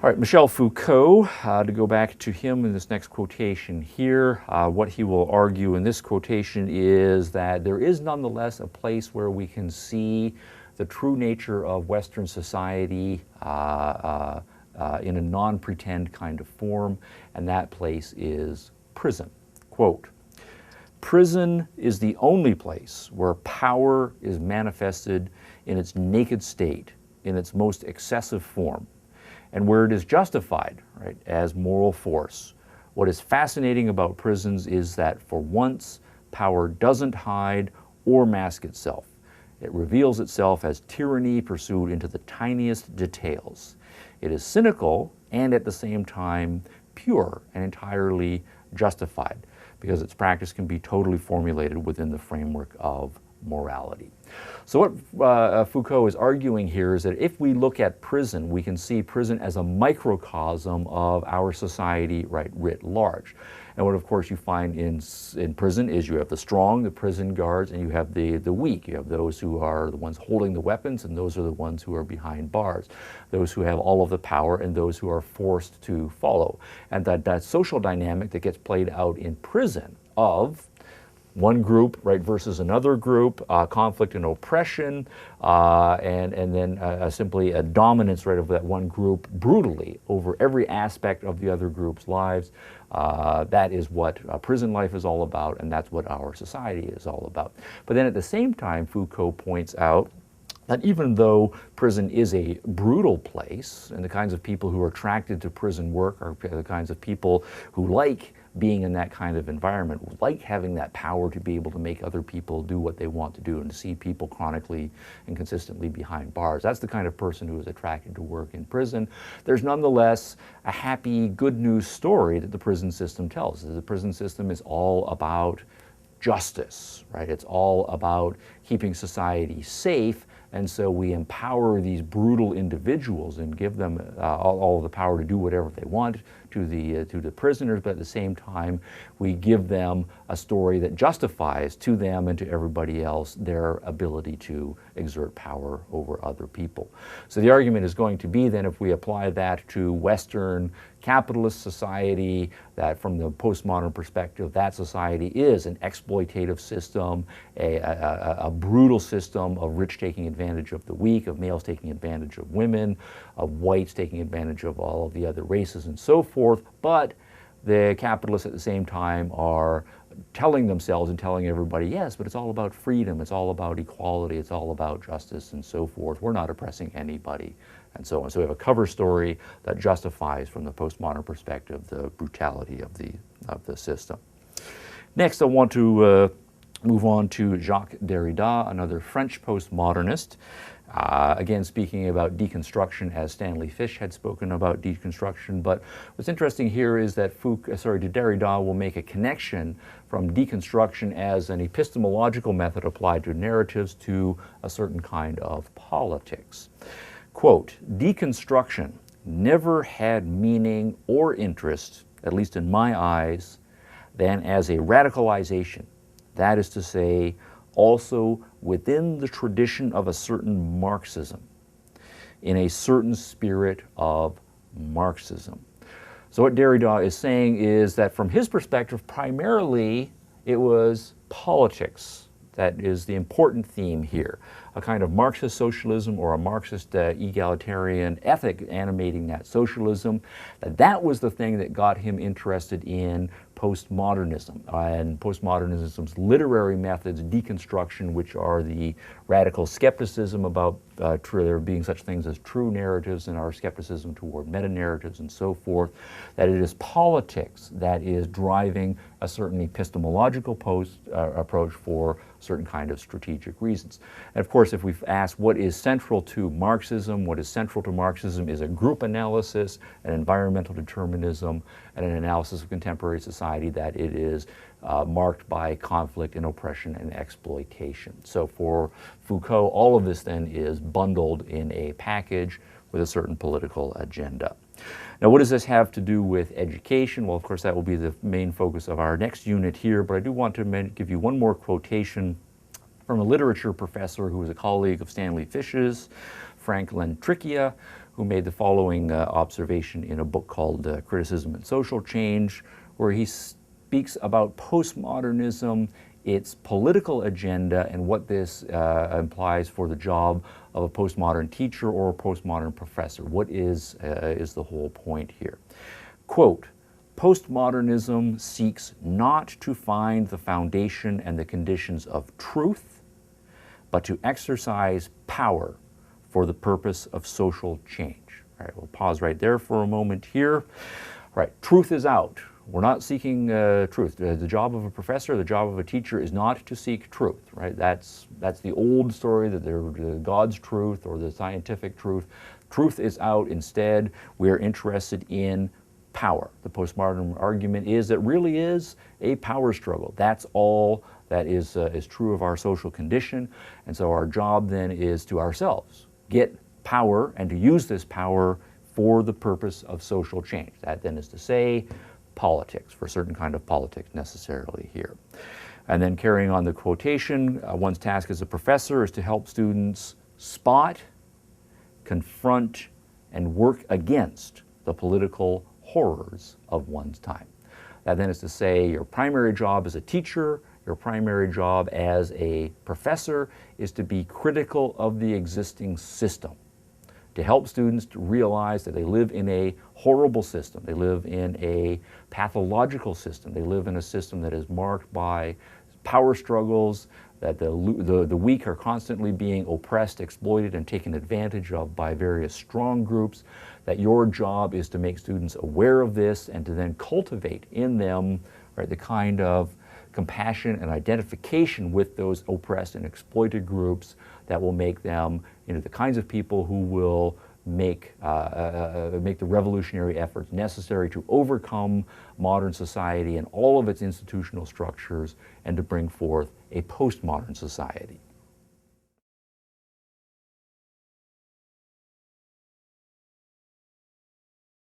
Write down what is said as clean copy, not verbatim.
All right, Michel Foucault, to go back to him in this next quotation here, what he will argue in this quotation is that there is nonetheless a place where we can see the true nature of Western society in a non-pretend kind of form, and that place is prison. Quote, "Prison is the only place where power is manifested in its naked state, in its most excessive form, and where it is justified, right, as moral force. What is fascinating about prisons is that for once, power doesn't hide or mask itself. It reveals itself as tyranny pursued into the tiniest details. It is cynical and at the same time pure and entirely justified, because its practice can be totally formulated within the framework of morality." So what Foucault is arguing here is that if we look at prison, we can see prison as a microcosm of our society, right, writ large. And what, of course, you find in prison is you have the strong, the prison guards, and you have the weak. You have those who are the ones holding the weapons, and those are the ones who are behind bars. Those who have all of the power, and those who are forced to follow. And that social dynamic that gets played out in prison of one group, right, versus another group, conflict and oppression, and then simply a dominance, right, of that one group brutally over every aspect of the other group's lives. That is what prison life is all about, and that's what our society is all about. But then at the same time, Foucault points out that even though prison is a brutal place, and the kinds of people who are attracted to prison work are the kinds of people who like being in that kind of environment, like having that power to be able to make other people do what they want to do and to see people chronically and consistently behind bars. That's the kind of person who is attracted to work in prison. There's nonetheless a happy, good news story that the prison system tells. The prison system is all about justice, right? It's all about keeping society safe. And so we empower these brutal individuals and give them all of the power to do whatever they want to the prisoners, but at the same time, we give them a story that justifies to them and to everybody else their ability to exert power over other people. So the argument is going to be then, if we apply that to Western capitalist society, that from the postmodern perspective, that society is an exploitative system, a brutal system of rich taking advantage of the weak, of males taking advantage of women, of whites taking advantage of all of the other races and so forth. But the capitalists at the same time are telling themselves and telling everybody, yes, but it's all about freedom, it's all about equality, it's all about justice and so forth. We're not oppressing anybody, and so on. So we have a cover story that justifies, from the postmodern perspective, the brutality of the system. Next, I want to move on to Jacques Derrida, another French postmodernist. Again, speaking about deconstruction as Stanley Fish had spoken about deconstruction. But what's interesting here is that Derrida will make a connection from deconstruction as an epistemological method applied to narratives to a certain kind of politics. Quote, "Deconstruction never had meaning or interest, at least in my eyes, than as a radicalization. That is to say, also within the tradition of a certain Marxism, in a certain spirit of Marxism." So what Derrida is saying is that from his perspective, primarily it was politics that is the important theme here. A kind of Marxist socialism or a Marxist egalitarian ethic animating that socialism. That was the thing that got him interested in postmodernism and postmodernism's literary methods, deconstruction, which are the radical skepticism about there being such things as true narratives and our skepticism toward meta-narratives and so forth, that it is politics that is driving a certain epistemological approach for certain kind of strategic reasons. And of course, if we ask what is central to Marxism, what is central to Marxism is a group analysis, an environmental determinism, and an analysis of contemporary society that it is marked by conflict and oppression and exploitation. So for Foucault, all of this then is bundled in a package with a certain political agenda. Now, what does this have to do with education? Well, of course, that will be the main focus of our next unit here, but I do want to give you one more quotation from a literature professor who was a colleague of Stanley Fish's, Franklin Tricchia, who made the following observation in a book called Criticism and Social Change, where he speaks about postmodernism, its political agenda, and what this implies for the job of a postmodern teacher or a postmodern professor. What is the whole point here? Quote, "Postmodernism seeks not to find the foundation and the conditions of truth, but to exercise power for the purpose of social change." All right, we'll pause right there for a moment here. All right, truth is out. We're not seeking truth. The job of a professor, the job of a teacher is not to seek truth, right? That's the old story that they're God's truth or the scientific truth. Truth is out. Instead, we're interested in power. The postmodern argument is that really is a power struggle. That's all that is true of our social condition. And so our job then is to ourselves get power and to use this power for the purpose of social change. That then is to say politics, for a certain kind of politics necessarily here. And then carrying on the quotation, one's task as a professor is to help students spot, confront, and work against the political horrors of one's time. That then is to say your primary job as a teacher, your primary job as a professor is to be critical of the existing system, to help students to realize that they live in a horrible system, they live in a pathological system, they live in a system that is marked by power struggles, that the weak are constantly being oppressed, exploited, and taken advantage of by various strong groups, that your job is to make students aware of this and to then cultivate in them, right, the kind of compassion and identification with those oppressed and exploited groups that will make them into the kinds of people who will make the revolutionary efforts necessary to overcome modern society and all of its institutional structures and to bring forth a postmodern society.